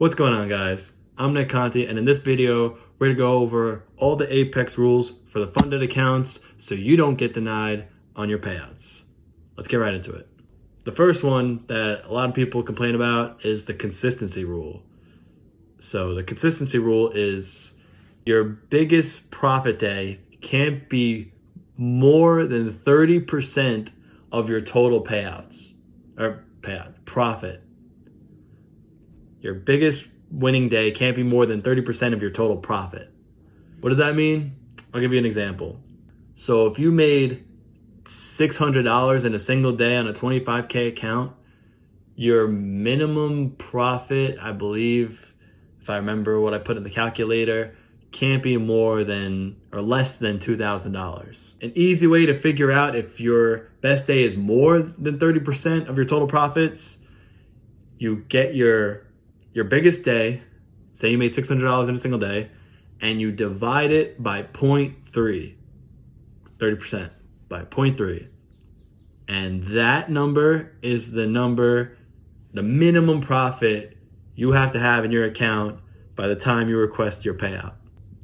What's going on, guys? I'm Nick Conti, and in this video, we're gonna go over all the Apex rules for the funded accounts so you don't get denied on your payouts. Let's get right into it. The first one that a lot of people complain about is the consistency rule. So the consistency rule is your biggest profit day can't be more than 30% of your total payouts, or profit. Your biggest winning day can't be more than 30% of your total profit. What does that mean? I'll give you an example. So if you made $600 in a single day on a 25K account, your minimum profit, I believe, if I remember what I put in the calculator, can't be more than or less than $2,000. An easy way to figure out if your best day is more than 30% of your total profits, you get your biggest day, say you made $600 in a single day, and you divide it by 0.3, 30% by 0.3. And that number is the minimum profit you have to have in your account by the time you request your payout.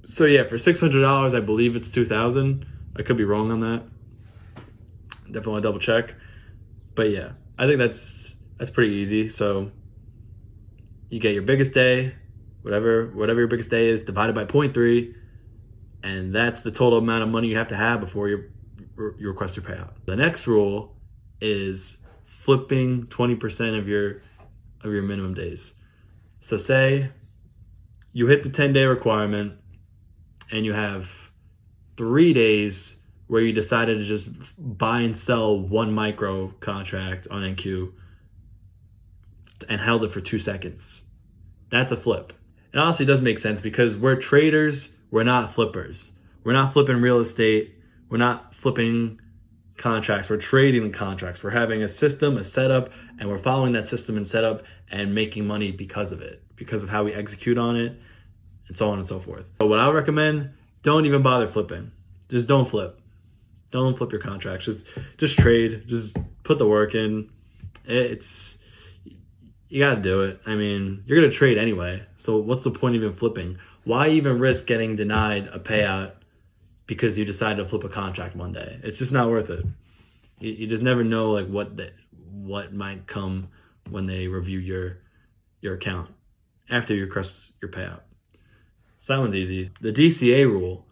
So yeah, for $600, I believe it's $2,000. I could be wrong on that. Definitely want to double check. But yeah, I think that's pretty easy. So you get your biggest day, whatever your biggest day is, divided by 0.3, and that's the total amount of money you have to have before you request your payout. The next rule is flipping 20% of your minimum days. So say you hit the 10-day requirement and you have 3 days where you decided to just buy and sell one micro contract on NQ and held it for 2 seconds. That's a flip. It honestly does make sense because we're traders, we're not flippers. We're not flipping real estate, we're not flipping contracts, we're trading the contracts. We're having a system, a setup, and we're following that system and setup and making money because of it, because of how we execute on it, and so on and so forth. But what I would recommend, don't even bother flipping. Just don't flip. Don't flip your contracts. Just trade. Just put the work in. You got to do it. I mean, you're going to trade anyway. So what's the point of even flipping? Why even risk getting denied a payout because you decided to flip a contract one day? It's just not worth it. You just never know like what might come when they review your account after you request your payout. So that one's easy. The DCA rule.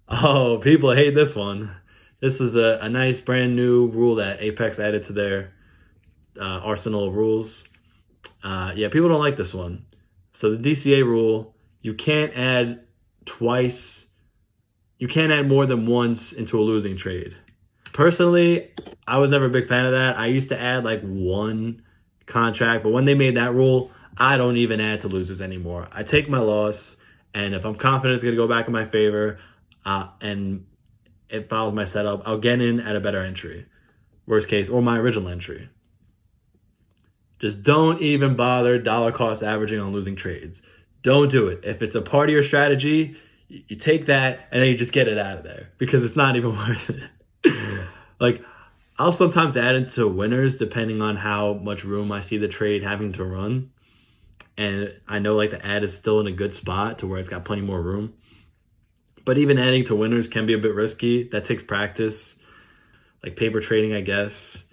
Oh, people hate this one. This is a nice brand new rule that Apex added to their arsenal of rules. Yeah, people don't like this one. So the DCA rule, you can't add twice. You can't add more than once into a losing trade. Personally, I was never a big fan of that. I used to add like one contract, but when they made that rule, I don't even add to losers anymore. I take my loss, and if I'm confident it's going to go back in my favor and it follows my setup, I'll get in at a better entry, worst case, or my original entry. Just don't even bother dollar cost averaging on losing trades. Don't do it. If it's a part of your strategy, you take that and then you just get it out of there because it's not even worth it. Like, I'll sometimes add into winners depending on how much room I see the trade having to run. And I know like the ad is still in a good spot to where it's got plenty more room. But even adding to winners can be a bit risky. That takes practice. Like paper trading, I guess.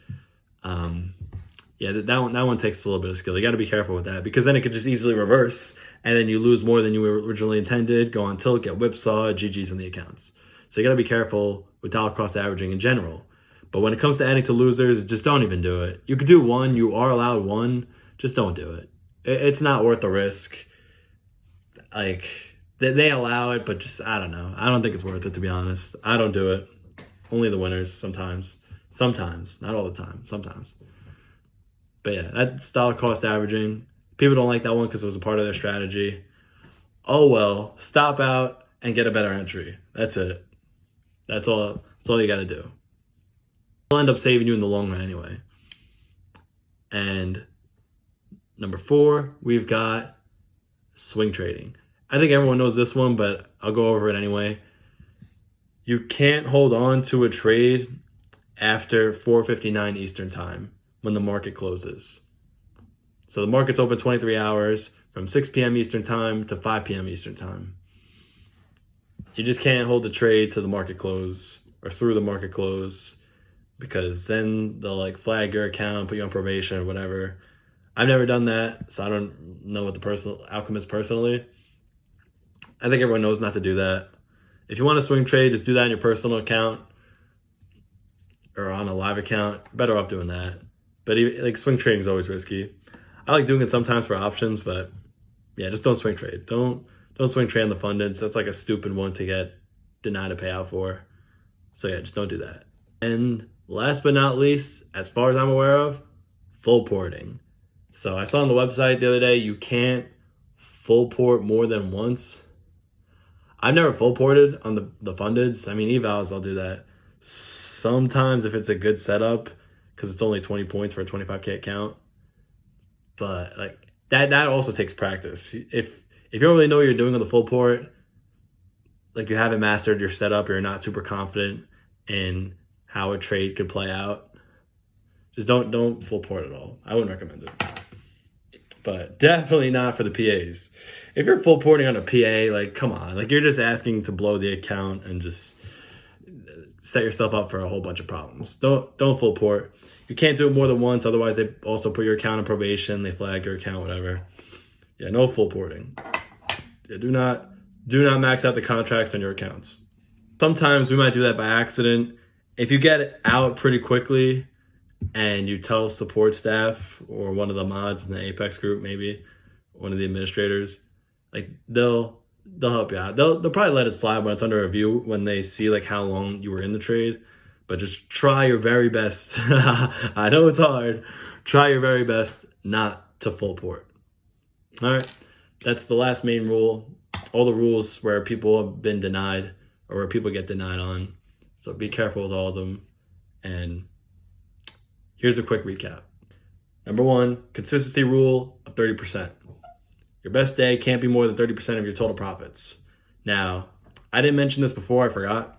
Yeah, that one takes a little bit of skill. You got to be careful with that because then it could just easily reverse and then you lose more than you originally intended, go on tilt, get whipsawed, GG's in the accounts. So you got to be careful with dollar cost averaging in general. But when it comes to adding to losers, just don't even do it. You could do one, you are allowed one, just don't do it. It's not worth the risk. Like, they allow it, but just, I don't know. I don't think it's worth it, to be honest. I don't do it. Only the winners sometimes. Sometimes, not all the time, sometimes. But yeah, that's dollar cost averaging. People don't like that one because it was a part of their strategy. Oh well, stop out and get a better entry. That's it. That's all you got to do. It'll end up saving you in the long run anyway. And number 4, we've got swing trading. I think everyone knows this one, but I'll go over it anyway. You can't hold on to a trade after 4:59 Eastern time when the market closes. So the market's open 23 hours from 6 p.m. Eastern time to 5 p.m. Eastern time. You just can't hold the trade to the market close or through the market close, because then they'll like flag your account, put you on probation or whatever. I've never done that, so I don't know what the personal outcome is personally. I think everyone knows not to do that. If you want to swing trade, just do that in your personal account or on a live account. Better off doing that. But even, like, swing trading is always risky. I like doing it sometimes for options, but yeah, just don't swing trade. Don't swing trade on the fundeds. That's like a stupid one to get denied a payout for. So yeah, just don't do that. And last but not least, as far as I'm aware of, full porting. So I saw on the website the other day, you can't full port more than once. I've never full ported on the fundeds. I mean, evals, I'll do that sometimes if it's a good setup, because it's only 20 points for a 25K account. But like that also takes practice. If you don't really know what you're doing on the full port, like you haven't mastered your setup, or you're not super confident in how a trade could play out, just don't full port at all. I wouldn't recommend it. But definitely not for the PAs. If you're full porting on a PA, like, come on. Like, you're just asking to blow the account and just set yourself up for a whole bunch of problems. Don't full port. You can't do it more than once, otherwise they also put your account on probation, they flag your account, whatever. Yeah, no full porting. Yeah, do not max out the contracts on your accounts. Sometimes we might do that by accident. If you get it out pretty quickly and you tell support staff or one of the mods in the Apex group, maybe one of the administrators, like they'll help you out. They'll probably let it slide when it's under review, when they see like how long you were in the trade. But just try your very best. I know it's hard. Try your very best not to full port. All right, that's the last main rule. All the rules where people have been denied or where people get denied on. So be careful with all of them. And here's a quick recap. Number 1, consistency rule of 30%. Your best day can't be more than 30% of your total profits. Now, I didn't mention this before, I forgot.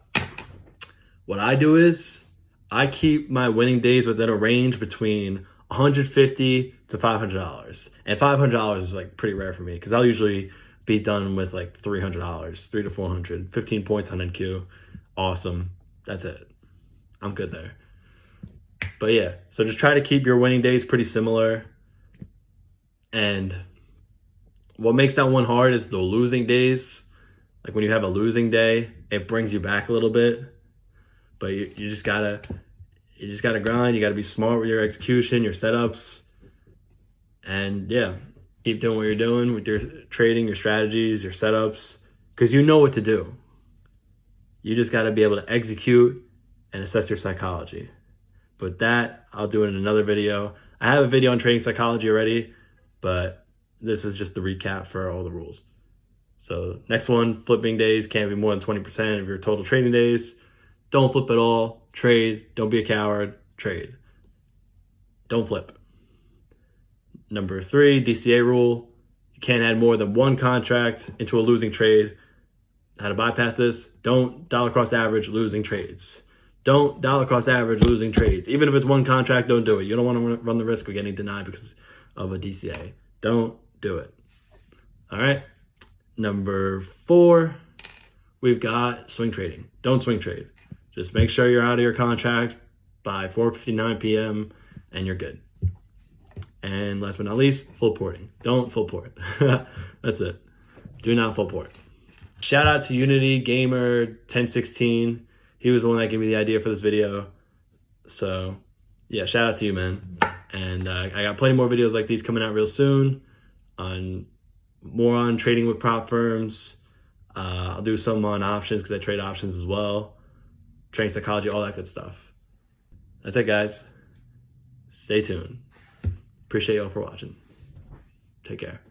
What I do is I keep my winning days within a range between $150 to $500. And $500 is like pretty rare for me, because I'll usually be done with like $300, $300 to $400, 15 points on NQ. Awesome. That's it. I'm good there. But yeah, so just try to keep your winning days pretty similar. And what makes that one hard is the losing days. Like when you have a losing day, it brings you back a little bit. But you just gotta grind. You gotta be smart with your execution, your setups, and yeah, keep doing what you're doing with your trading, your strategies, your setups, because you know what to do. You just gotta be able to execute and assess your psychology. But that, I'll do it in another video. I have a video on trading psychology already, but this is just the recap for all the rules. So next one, flipping days can't be more than 20% of your total trading days. Don't flip at all. Trade. Don't be a coward. Trade. Don't flip. Number 3, DCA rule. You can't add more than one contract into a losing trade. How to bypass this? Don't dollar cost average losing trades. Don't dollar cost average losing trades. Even if it's one contract, don't do it. You don't want to run the risk of getting denied because of a DCA. Don't do it. All right. Number 4, we've got swing trading. Don't swing trade. Just make sure you're out of your contracts by 4:59 p.m. and you're good. And last but not least, full porting. Don't full port. That's it. Do not full port. Shout out to Unity Gamer 1016. He was the one that gave me the idea for this video. So yeah, shout out to you, man. And I got plenty more videos like these coming out real soon on trading with prop firms. I'll do some on options because I trade options as well. Trading psychology, all that good stuff. That's it, guys. Stay tuned. Appreciate y'all for watching. Take care.